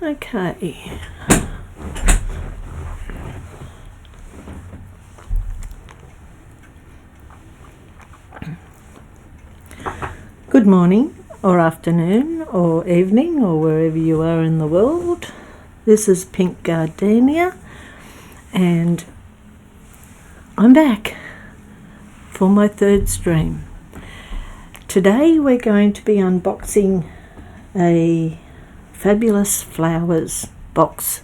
Okay. Good morning or afternoon or evening or wherever you are in the world. This is Pink Gardenia and I'm back for my third stream. Today we're going to be unboxing a Fabulous Flowers box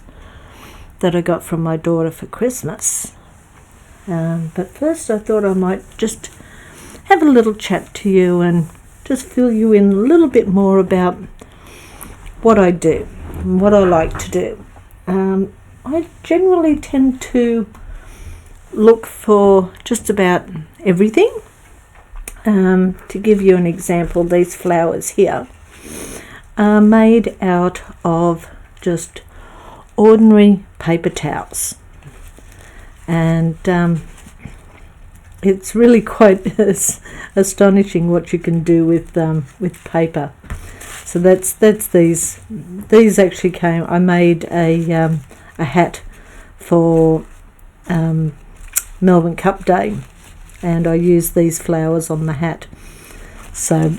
that I got from my daughter for Christmas. But first I thought I might just have a little chat to you and just fill you in a little bit more about what I do and what I like to do. I generally tend to look for just about everything. To give you an example, these flowers here are made out of just ordinary paper towels, and it's really quite astonishing what you can do with paper. So that's these actually came. I made a hat for Melbourne Cup Day, and I used these flowers on the hat. So,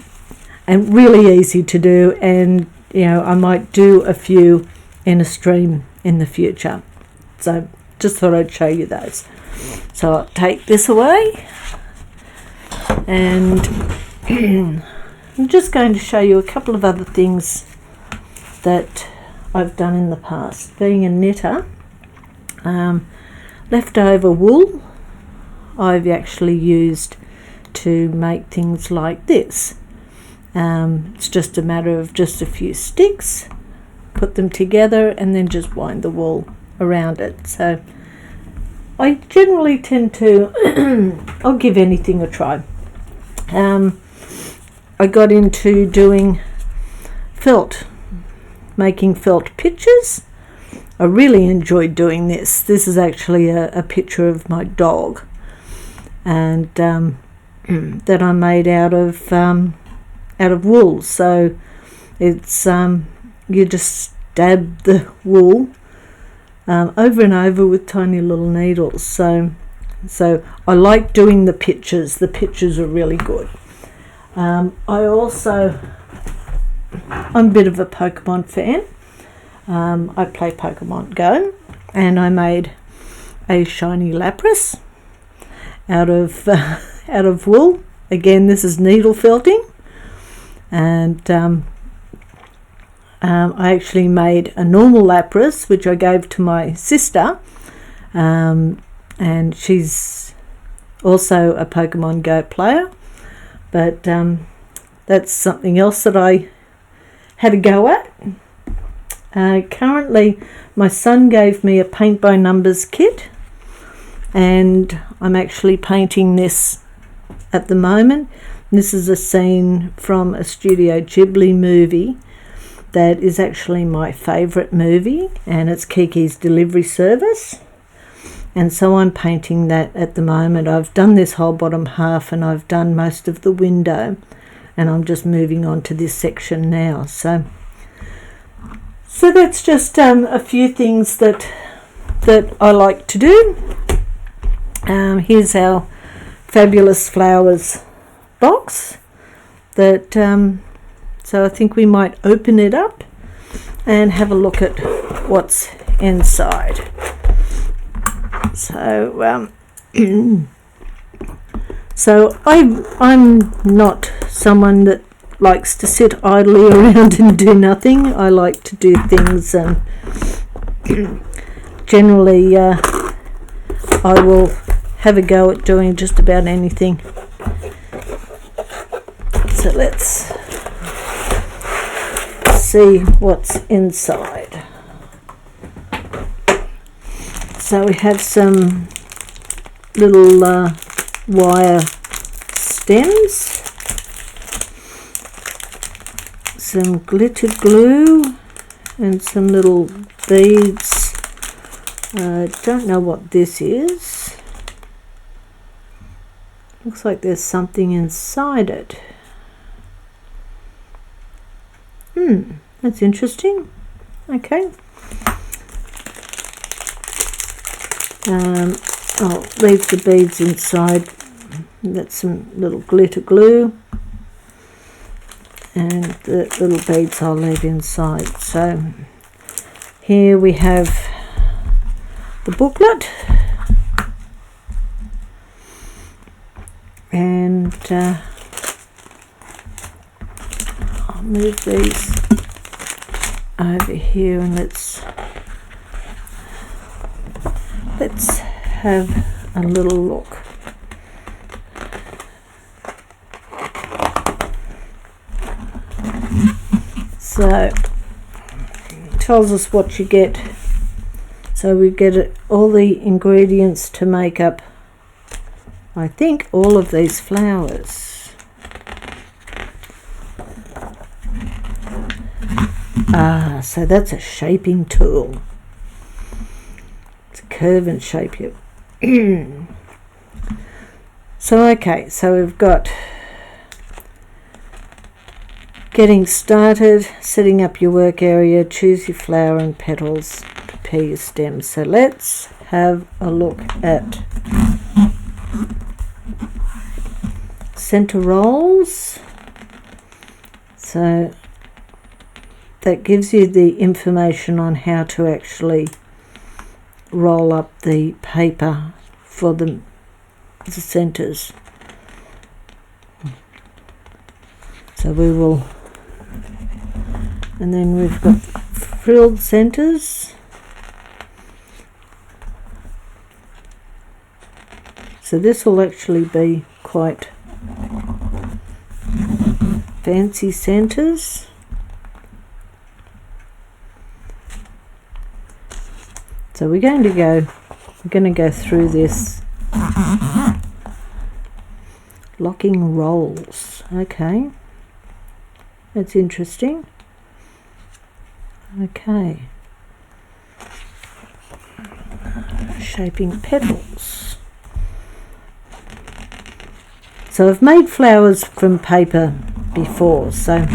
and really easy to do, and I might do a few in a stream in the future. So just thought I'd show you those. So I'll take this away, and I'm just going to show you a couple of other things that I've done in the past. Being a knitter, leftover wool I've actually used to make things like this. It's just a matter of just a few sticks, put them together, and then just wind the wool around it. So I generally tend to I'll give anything a try. I got into doing felt, making felt pictures. I really enjoyed doing this. This is actually a picture of my dog, and that I made out of wool. So it's you just stab the wool over and over with tiny little needles. So I like doing the pictures. The pictures are really good. I'm a bit of a Pokemon fan. I play Pokemon Go, and I made a shiny Lapras out of wool. Again, this is needle felting, and I actually made a normal Lapras, which I gave to my sister, and she's also a Pokemon Go player, but that's something else that I had a go at. Currently, my son gave me a paint by numbers kit, and I'm actually painting this at the moment. This is a scene from a Studio Ghibli movie that is actually my favourite movie, and it's Kiki's Delivery Service. And so I'm painting that at the moment. I've done this whole bottom half, and I've done most of the window, and I'm just moving on to this section now. So that's just a few things that I like to do. Here's our Fabulous Flowers box. So I think we might open it up and have a look at what's inside. So so I'm not someone that likes to sit idly around and do nothing. I like to do things, and generally I will have a go at doing just about anything. So let's see what's inside. So we have some little wire stems, some glitter glue, and some little beads. I don't know what this is. Looks like there's something inside it. That's interesting. Okay. I'll leave the beads inside. That's some little glitter glue, and the little beads I'll leave inside. So here we have the booklet, and I'll move these over here, and let's have a little look. So it tells us what you get. So we get all the ingredients to make up, I think, all of these flowers. So that's a shaping tool. It's a curve and shape it. So okay, so we've got getting started, setting up your work area, choose your flower and petals, prepare your stems. So let's have a look at center rolls. So that gives you the information on how to actually roll up the paper for the centers. So we will, and then we've got frilled centers. So this will actually be quite fancy centers. So we're going to go through this. Locking rolls. Okay. That's interesting. Okay. Shaping petals. So I've made flowers from paper before. So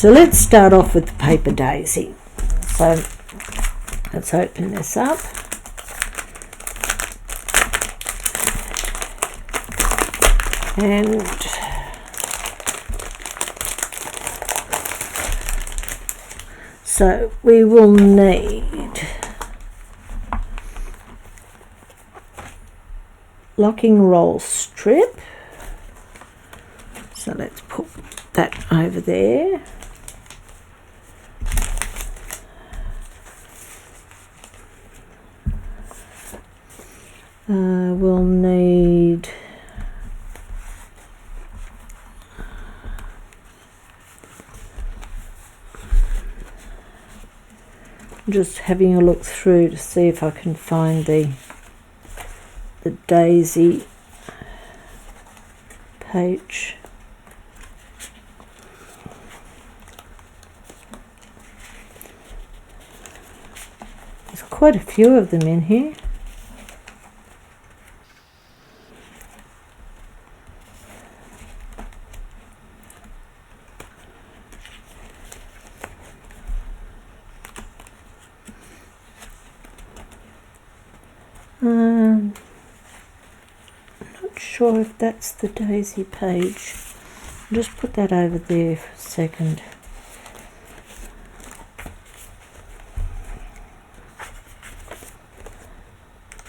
let's start off with the paper daisy. So let's open this up. And so we will need locking roll strip. So let's put that over there. We'll need just having a look through to see if I can find the daisy page. There's quite a few of them in here. Not sure if that's the daisy page. I'll just put that over there for a second.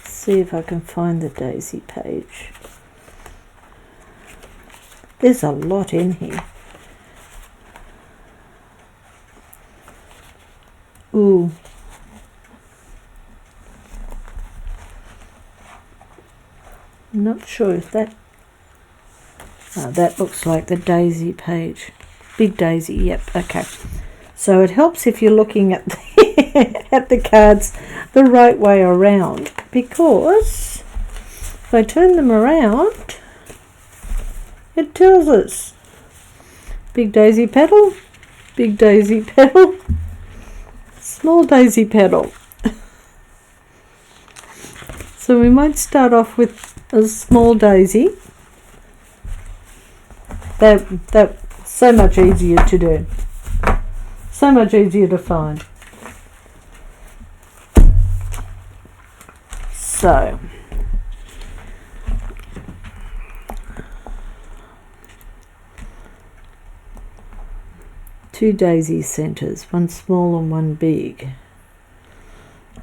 See if I can find the daisy page. There's a lot in here. Ooh. Not sure if that looks like the daisy page. Big daisy, yep, okay. So it helps if you're looking at the, at the cards the right way around, because if I turn them around, it tells us big daisy petal, small daisy petal. So we might start off with a small daisy. That's so much easier to do, so much easier to find. So two daisy centres, one small and one big,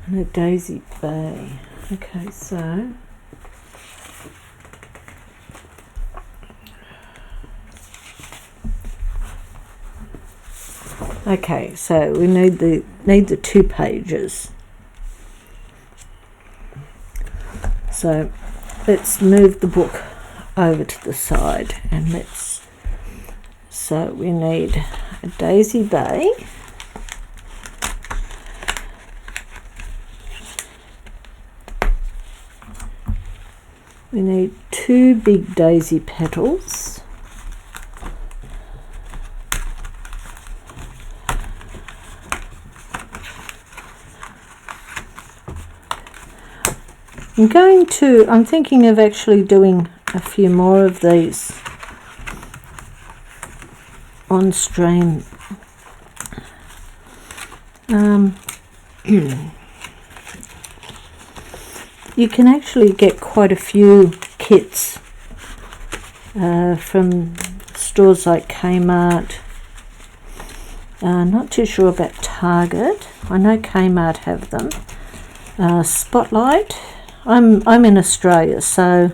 and a daisy bay. Okay, so we need the 2 pages. So let's move the book over to the side, and so we need a daisy bay, we need 2 big daisy petals, I'm thinking of actually doing a few more of these on stream. You can actually get quite a few kits from stores like Kmart. Not too sure about Target. I know Kmart have them. Spotlight. I'm in Australia, so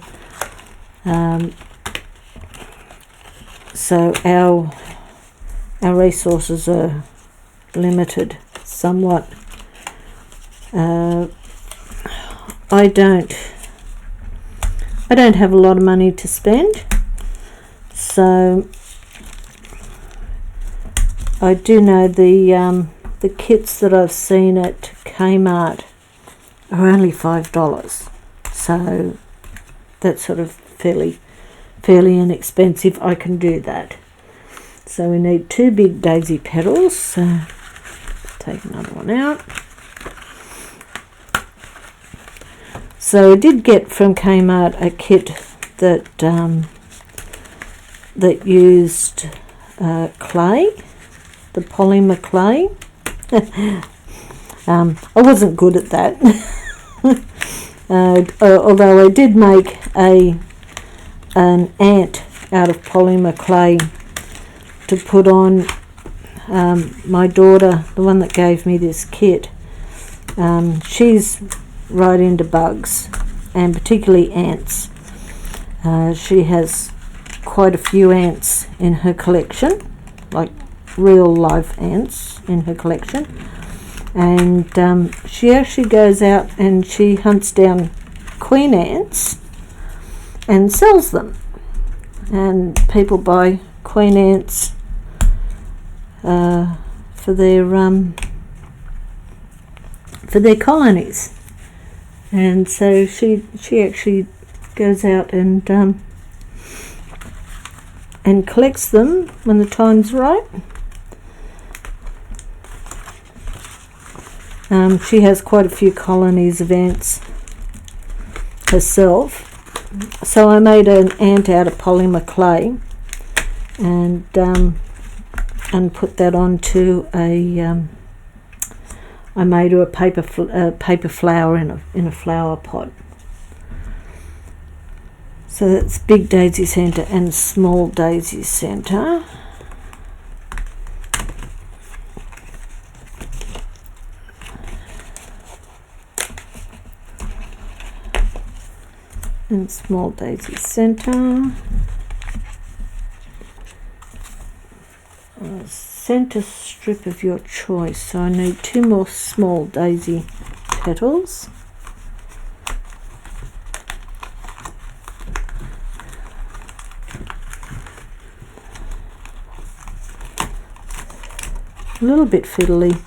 our resources are limited somewhat. I don't have a lot of money to spend, so I do know the kits that I've seen at Kmart are only $5, so that's sort of fairly inexpensive. I can do that. So we need 2 big daisy petals. So take another one out. So I did get from Kmart a kit that used clay, the polymer clay. I wasn't good at that, although I did make an ant out of polymer clay to put on my daughter, the one that gave me this kit. She's right into bugs, and particularly ants. She has quite a few ants in her collection, like real live ants in her collection, and she actually goes out and she hunts down queen ants and sells them, and people buy queen ants for their colonies. And so she actually goes out and collects them when the time's right. She has quite a few colonies of ants herself. So I made an ant out of polymer clay and put that onto I made her a paper flower in a flower pot. So that's big daisy centre and small daisy centre. And small daisy centre. Centre strip of your choice. So I need 2 more small daisy petals. A little bit fiddly.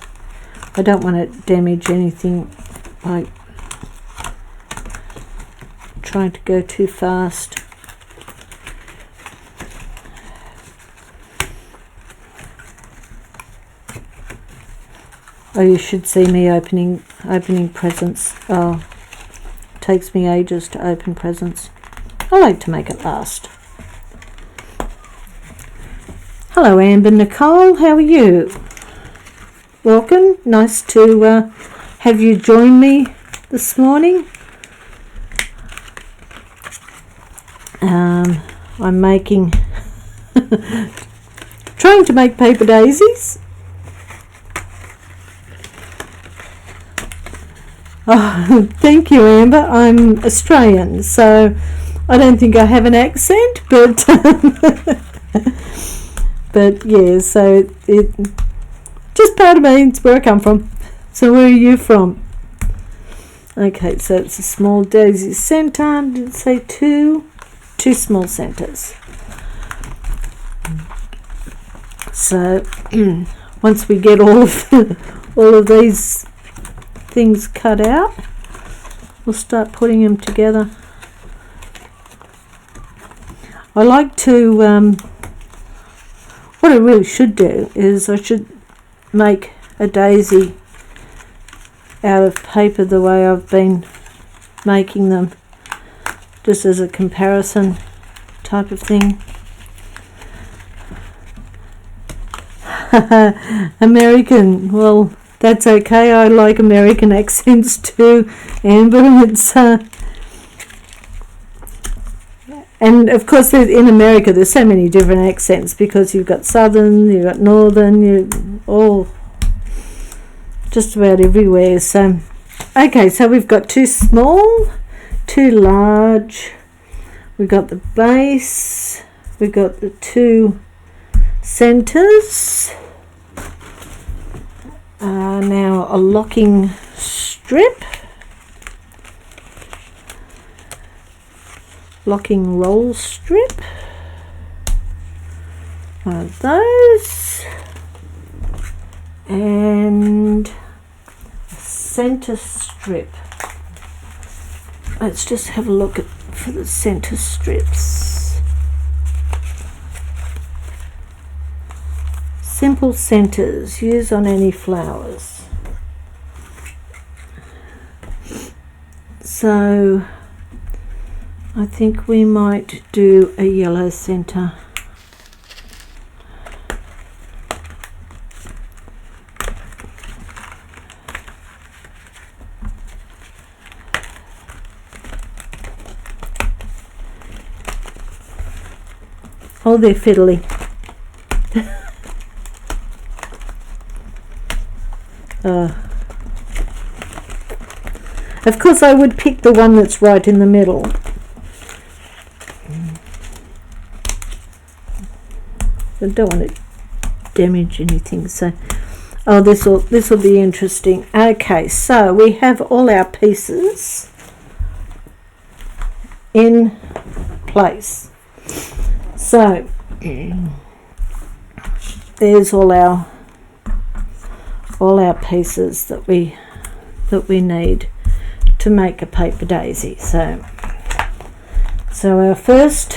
I don't want to damage anything by trying to go too fast. Oh, you should see me opening presents. Oh, it takes me ages to open presents. I like to make it last. Hello, Amber Nicole. How are you? Welcome. Nice to have you join me this morning. I'm making trying to make paper daisies. Oh, thank you, Amber. I'm Australian, so I don't think I have an accent, but but yeah, so it just part of me. It's where I come from. So where are you from? Okay, so it's a small daisy centre. Did it say two small centres? So once we get all of these things cut out, we'll start putting them together. I like to what I really should do is I should make a daisy out of paper the way I've been making them, just as a comparison type of thing. American, well, that's okay. I like American accents too, Amber. It's and of course in America there's so many different accents, because you've got southern, you've got northern, you all just about everywhere. So okay, so we've got two small, two large, we've got the base, we've got the two centers. Now a locking strip, locking roll strip, one of those, and a center strip. Let's just have a look for the center strips. Simple centers, use on any flowers. So I think we might do a yellow center. Oh, they're fiddly. Of course I would pick the one that's right in the middle. I don't want to damage anything, so this will be interesting. Okay, so we have all our pieces in place. So there's all our pieces that we need to make a paper daisy. So our first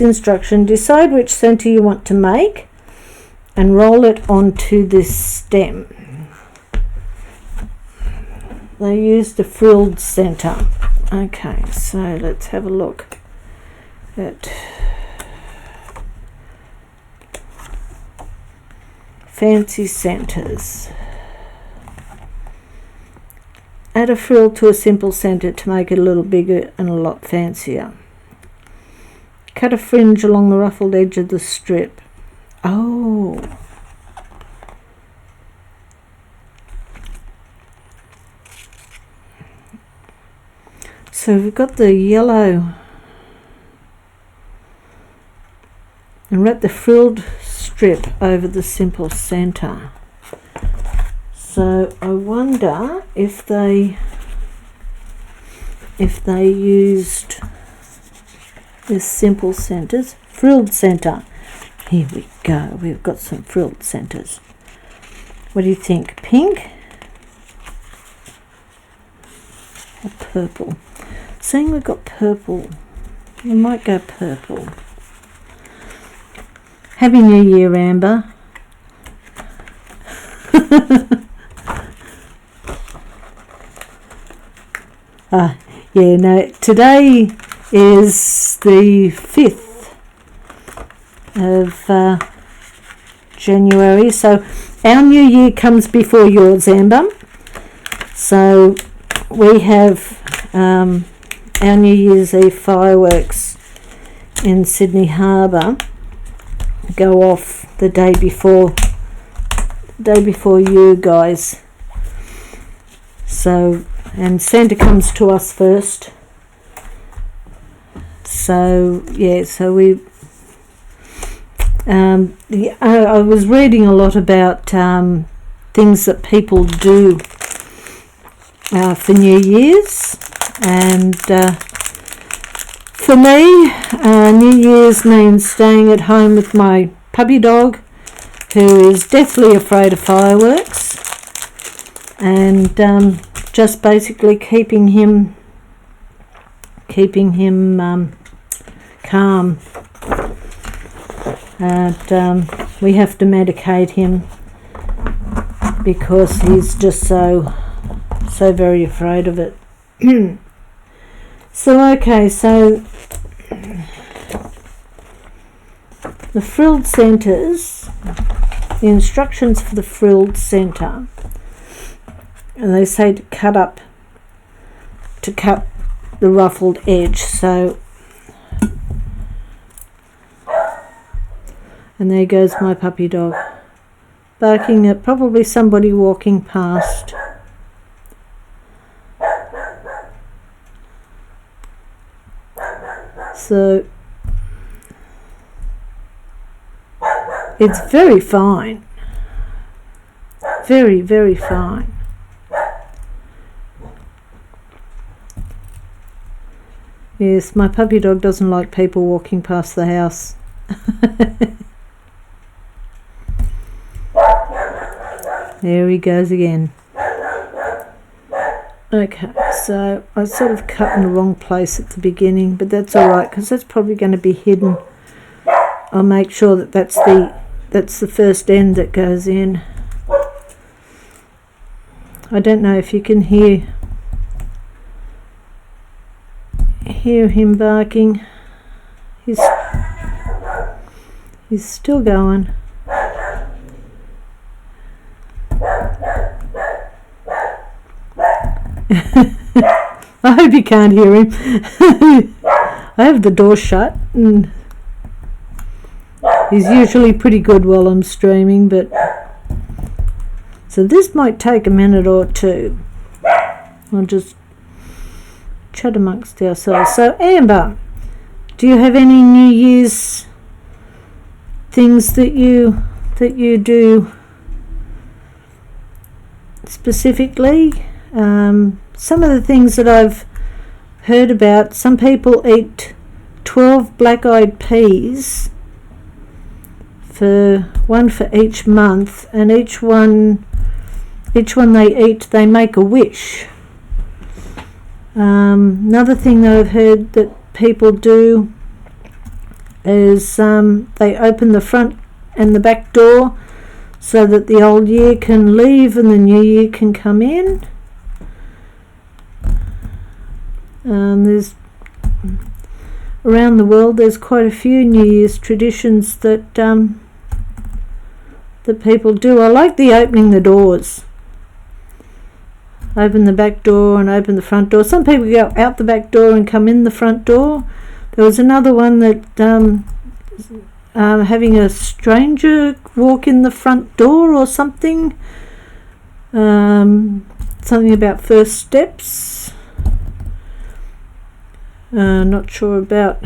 instruction: decide which center you want to make and roll it onto this stem. They used a frilled center. Okay, so let's have a look at fancy centers. Add a frill to a simple center to make it a little bigger and a lot fancier. Cut a fringe along the ruffled edge of the strip. Oh. So we've got the yellow, and wrap the frilled strip over the simple center. So I wonder if they used this simple centers, frilled center. Here we go. We've got some frilled centers. What do you think? Pink or purple? Seeing we've got purple, we might go purple. Happy New Year, Amber. Yeah, no, today is the 5th of January, so our new year comes before yours, Amber. So we have our New Year's Eve fireworks in Sydney Harbour go off the day before you guys. So, and Santa comes to us first. So yeah, so we I was reading a lot about things that people do for New Year's, and for me, New Year's means staying at home with my puppy dog, who is deathly afraid of fireworks, and just basically keeping him calm. And we have to medicate him because he's just so very afraid of it. So okay, so the frilled centres, the instructions for the frilled centre, and they say to cut the ruffled edge. So, and there goes my puppy dog, barking at probably somebody walking past. So it's very fine, very, very fine. Yes, my puppy dog doesn't like people walking past the house. There he goes again. Okay, so I sort of cut in the wrong place at the beginning, but that's alright because that's probably going to be hidden. I'll make sure that that's the first end that goes in. I don't know if you can hear him barking. He's still going. I hope you can't hear him. I have the door shut, and he's usually pretty good while I'm streaming, but so this might take a minute or two. I'll just chat amongst ourselves. So Amber, do you have any New Year's things that you do specifically? Some of the things that I've heard about, some people eat 12 black-eyed peas, for one for each month, and each one they eat, they make a wish. Another thing that I've heard that people do is they open the front and the back door so that the old year can leave and the new year can come in. There's around the world, there's quite a few New Year's traditions that that people do. I like the opening the doors. Open the back door and open the front door. Some people go out the back door and come in the front door. There was another one that having a stranger walk in the front door or something. Something about first steps. Not sure about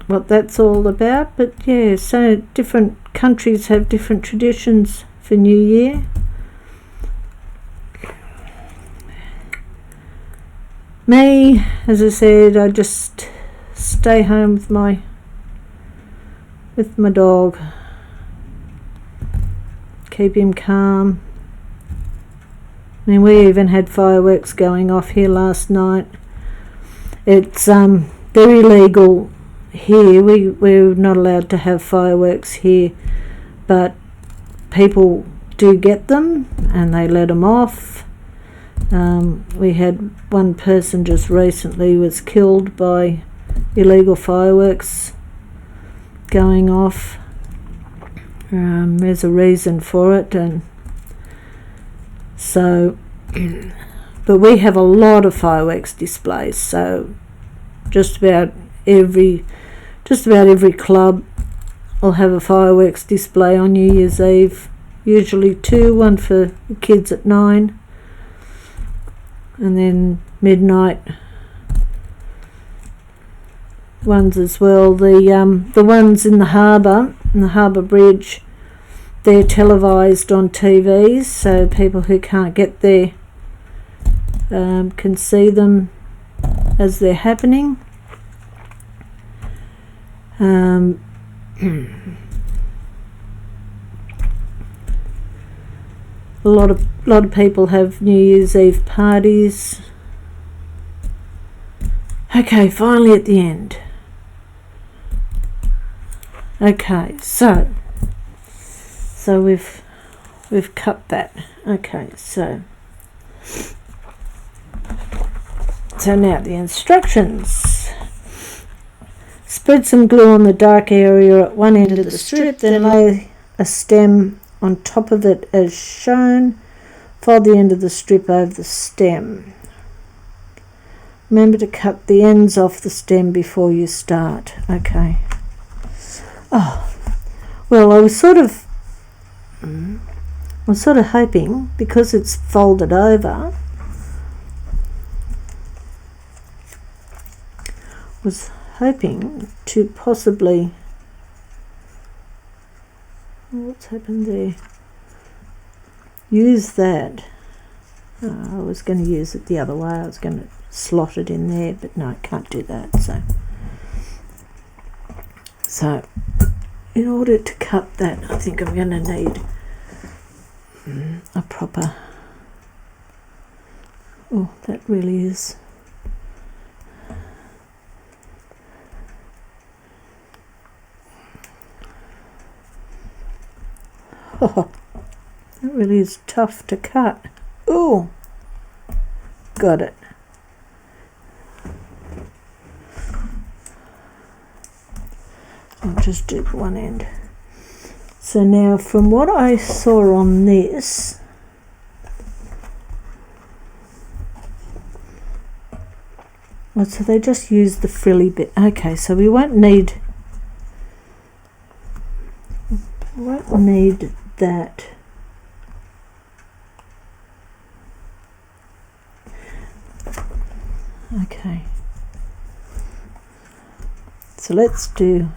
what that's all about, but yeah, so different countries have different traditions for New Year. Me, as I said, I just stay home with my dog, keep him calm. I mean, we even had fireworks going off here last night. It's very legal here. We're not allowed to have fireworks here, but people do get them and they let them off. We had one person just recently was killed by illegal fireworks going off. There's a reason for it, and so but we have a lot of fireworks displays, so just about every club will have a fireworks display on New Year's Eve. Usually two, one for the kids at 9, and then midnight ones as well. The ones in the harbour bridge, they're televised on TVs, so people who can't get there can see them as they're happening. A lot of people have New Year's Eve parties. Okay, finally at the end. Okay, so we've cut that. Okay, so now the instructions. Spread some glue on the dark area at one end of the strip, then lay a stem on top of it as shown. Fold the end of the strip over the stem. Remember to cut the ends off the stem before you start. Okay. Oh, well, I was sort of hoping, because it's folded over, was hoping to possibly, what's happened there, use that. I was going to use it the other way. I was going to slot it in there, but no, I can't do that. So in order to cut that, I think I'm going to need a proper, oh, that really is, oh, that really is tough to cut. Oh, got it. I'll just do one end. So now, from what I saw on this, oh, so they just use the frilly bit. Okay, so we won't need that. Okay, so let's do,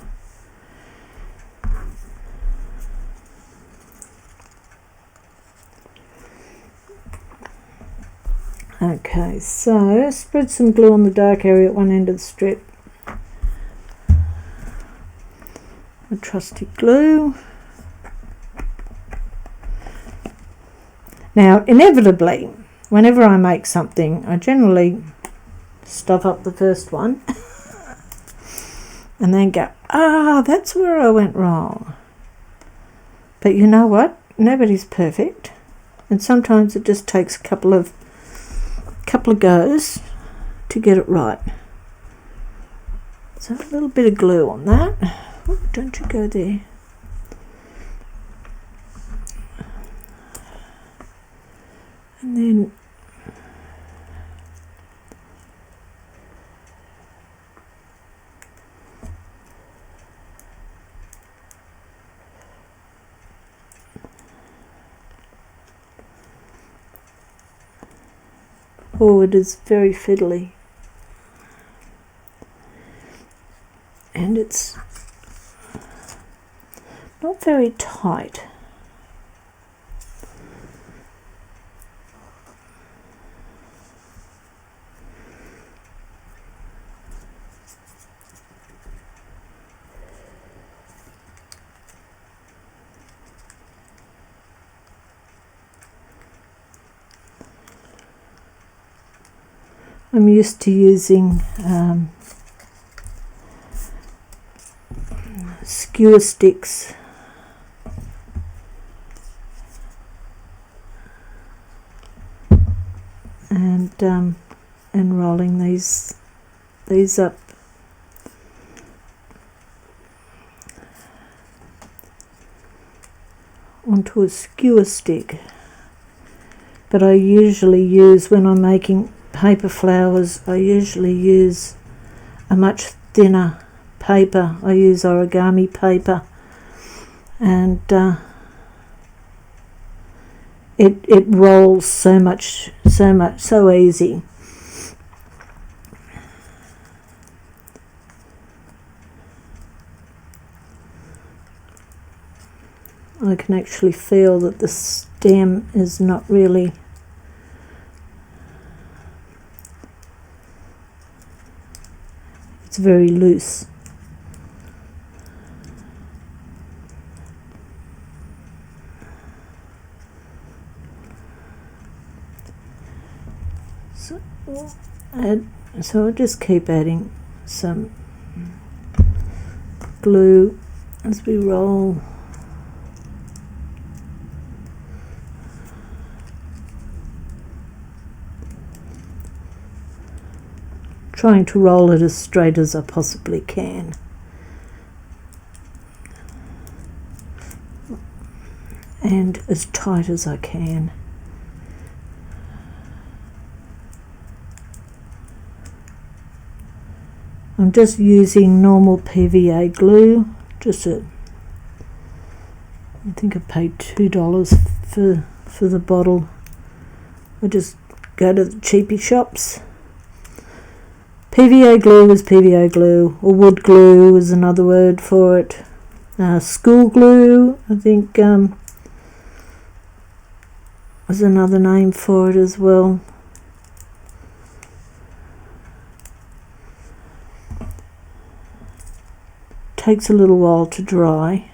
okay, so spread some glue on the dark area at one end of the strip. A trusty glue. Now, inevitably, whenever I make something, I generally stuff up the first one and then go, that's where I went wrong. But you know what? Nobody's perfect, and sometimes it just takes a couple of goes to get it right. So a little bit of glue on that. Oh, don't you go there. And then oh, it is very fiddly, and it's not very tight. I'm used to using skewer sticks and rolling these up onto a skewer stick. but I usually use, when I'm making paper flowers, I usually use a much thinner paper. I use origami paper, and it rolls so easy. I can actually feel that the stem is not really it's very loose. So I'll just keep adding some glue as we roll. Trying to roll it as straight as I possibly can. And as tight as I can. I'm just using normal PVA glue. I think I paid $2 for the bottle. I just go to the cheapy shops. PVA glue is PVA glue, or wood glue is another word for it. School glue, I think, was another name for it as well. Takes a little while to dry,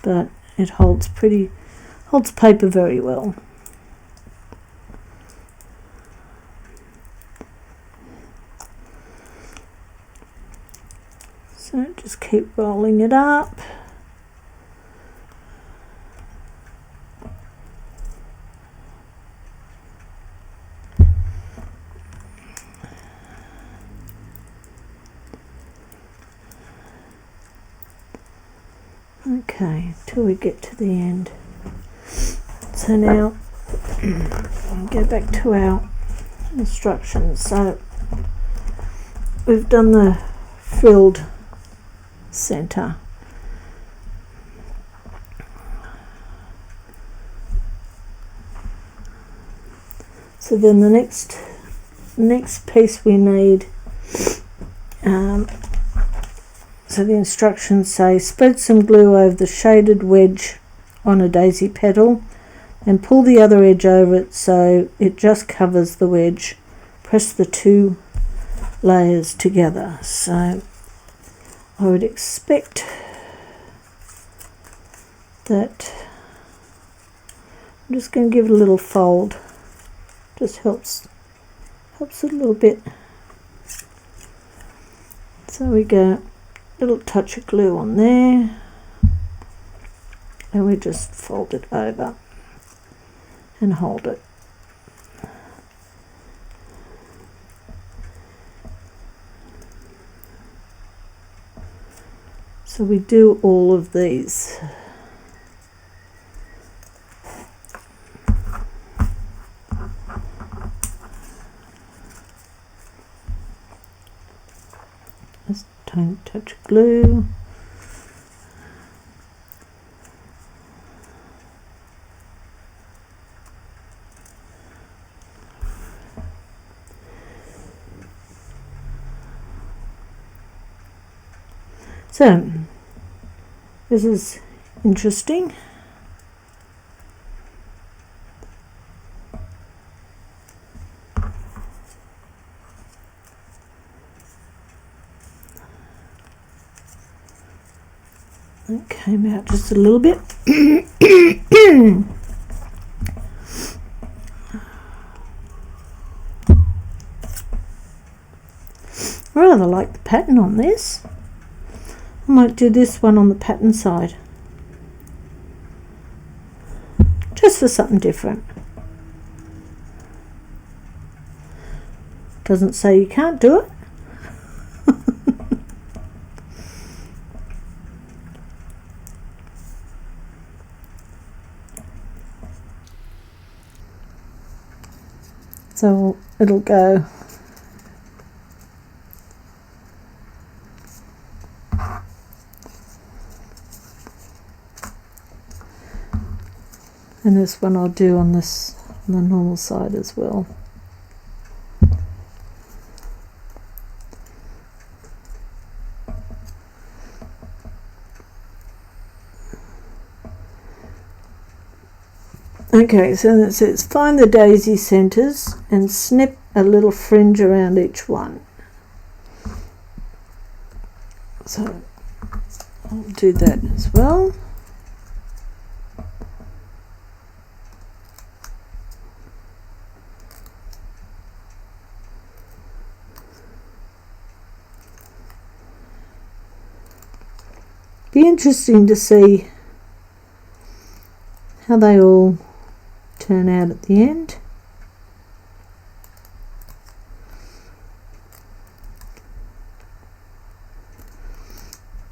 but it holds paper very well. So just keep rolling it up. Okay, till we get to the end. So now I'll go back to our instructions. So we've done the frilled center. So then the next piece we need, so the instructions say spread some glue over the shaded wedge on a daisy petal and pull the other edge over it so it just covers the wedge. Press the two layers together. So I would expect that I'm just going to give it a little fold. Just helps a little bit. So we go a little touch of glue on there, and we just fold it over and hold it. So we do all of these. Just tiny touch of glue. So this is interesting. It came out just a little bit. I rather like the pattern on this. I might do this one on the pattern side, just for something different. Doesn't say you can't do it. So it'll go and this one I'll do on the normal side as well. Okay, so that says find the daisy centres and snip a little fringe around each one. So I'll do that as well. Be interesting to see how they all turn out at the end.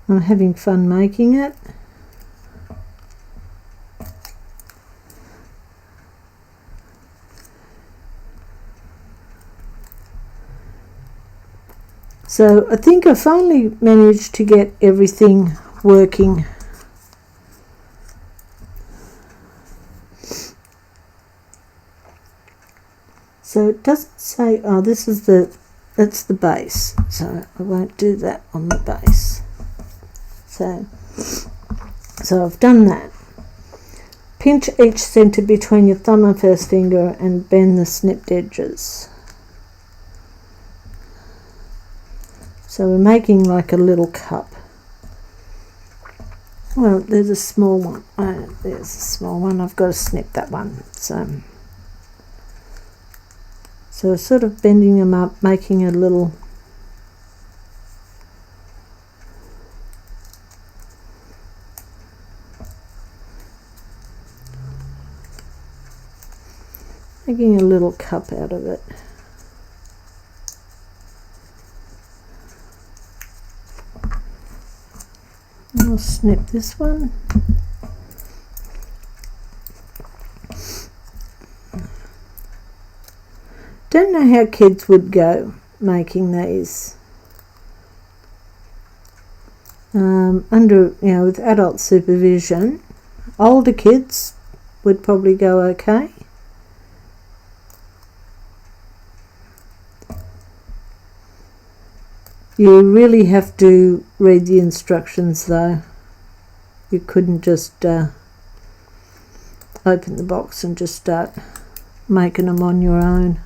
I'm having fun making it. So I think I finally managed to get everything working. So it doesn't say, oh, this is that's the base, so I won't do that on the base. So I've done that. Pinch each centre between your thumb and first finger and bend the snipped edges. So we're making like a little cup. Well, there's a small one. There's a small one. I've got to snip that one. So sort of bending them up, making a little cup out of it. I'll snip this one. Don't know how kids would go making these. Under, with adult supervision. Older kids would probably go okay. You really have to read the instructions though. You couldn't just open the box and just start making them on your own.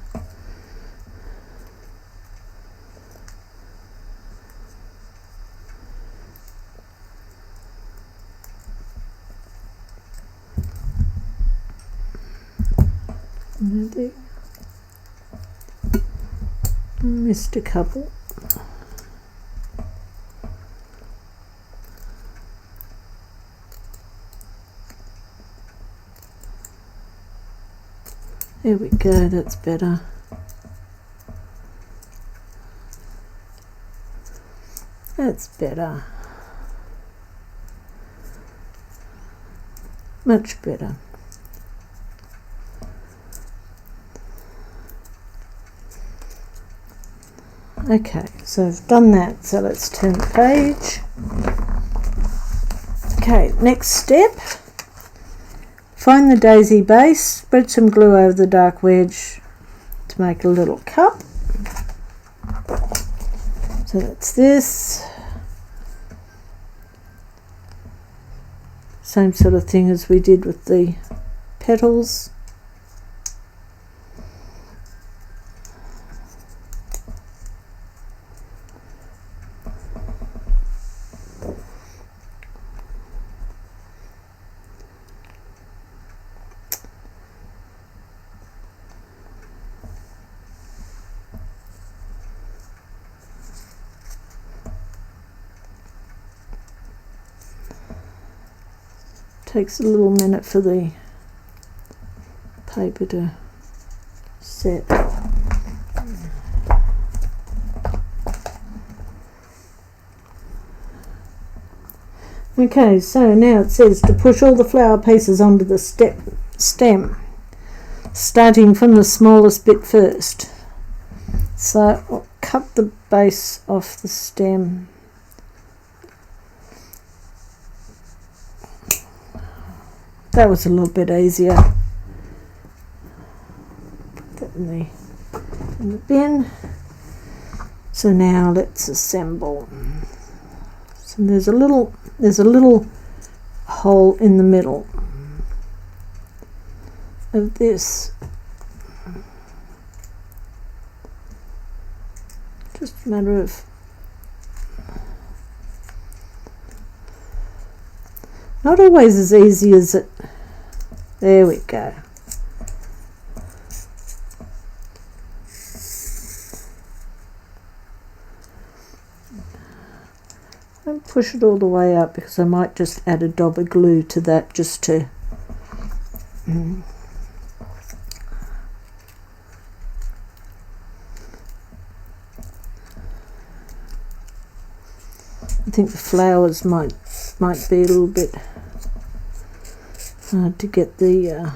Missed a couple. There we go, that's better. That's better. Much better. Okay, so I've done that, so let's turn the page. Okay, next step. Find the daisy base, spread some glue over the dark wedge to make a little cup. So that's this. Same sort of thing as we did with the petals. Takes a little minute for the paper to set. Okay, so now it says to push all the flower pieces onto the stem. starting from the smallest bit first. So I'll cut the base off the stem. That was a little bit easier. Put that in the bin. So now let's assemble. So there's a little hole in the middle of this. Just a matter of not always as easy as it. There we go. Don't push it all the way up, because I might just add a dab of glue to that just to I think the flowers might be a little bit hard to get the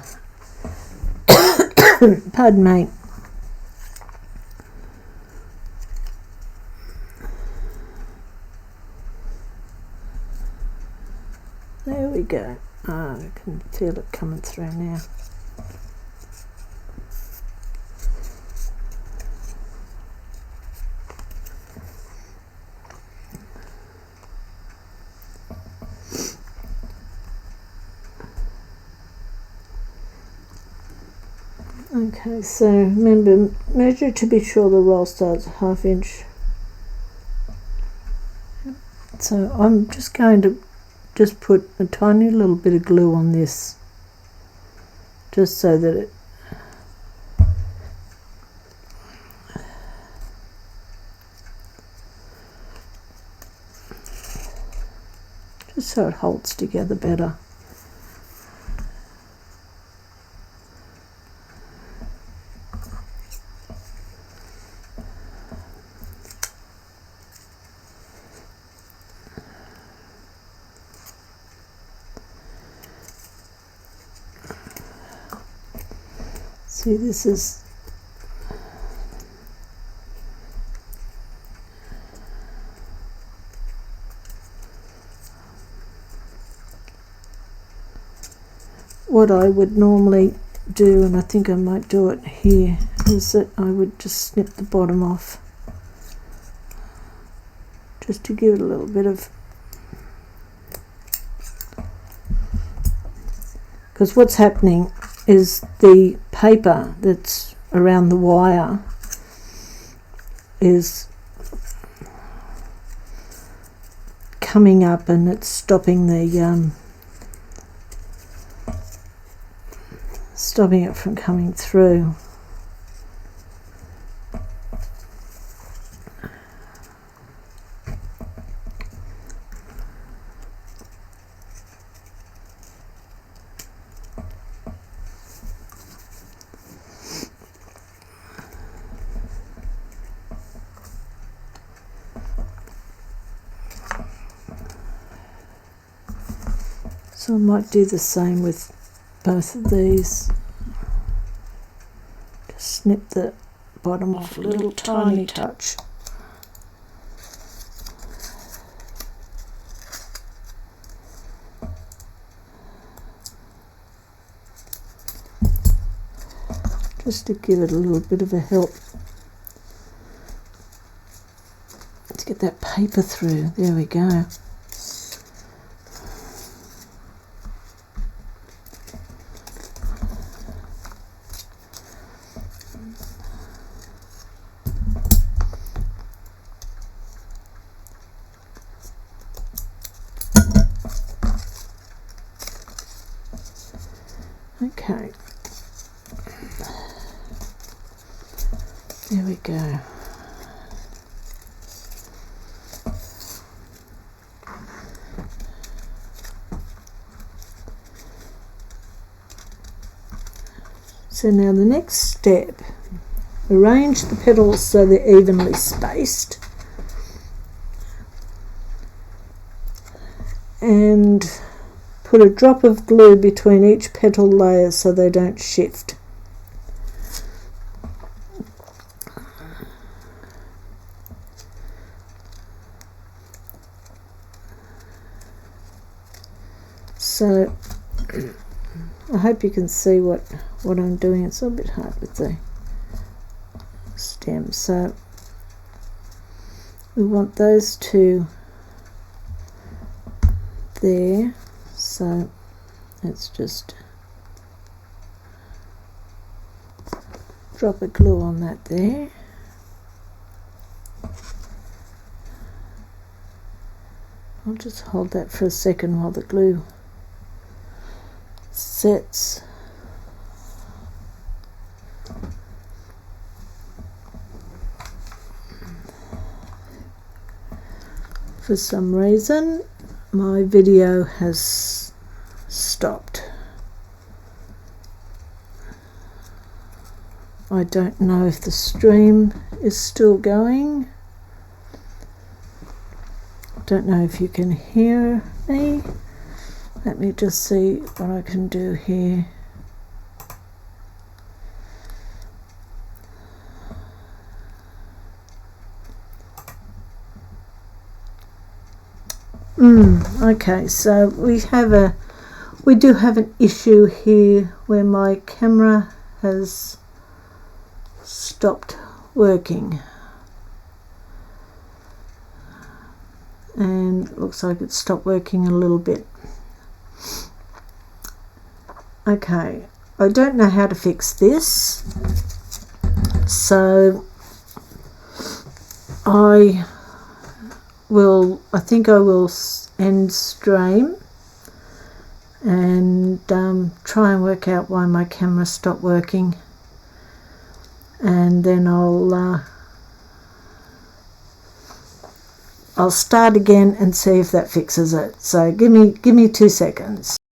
pardon me. There we go. I can feel it coming through now. Okay, so remember, measure to be sure the roll starts ½ inch. So I'm just going to put a tiny little bit of glue on this, just so that it holds together better. See, this is what I would normally do, and I think I might do it here, is that I would just snip the bottom off, just to give it a little bit of, because what's happening is the paper that's around the wire is coming up, and it's stopping it from coming through. So I might do the same with both of these. Just snip the bottom off a little tiny touch. Just to give it a little bit of a help to get that paper through. There we go. Okay, there we go. So now the next step, arrange the petals so they're evenly spaced, and put a drop of glue between each petal layer so they don't shift. So I hope you can see what I'm doing. It's a bit hard with the stem. So we want those two there, so let's just drop a glue on that there. I'll just hold that for a second while the glue sets. For some reason my video has stopped. I don't know if the stream is still going. Don't know if you can hear me. Let me just see what I can do here. Okay, so we do have an issue here where my camera has stopped working, and it looks like it stopped working a little bit. Okay, I don't know how to fix this, so I think I will end stream and try and work out why my camera stopped working, and then I'll start again and see if that fixes it. So give me 2 seconds.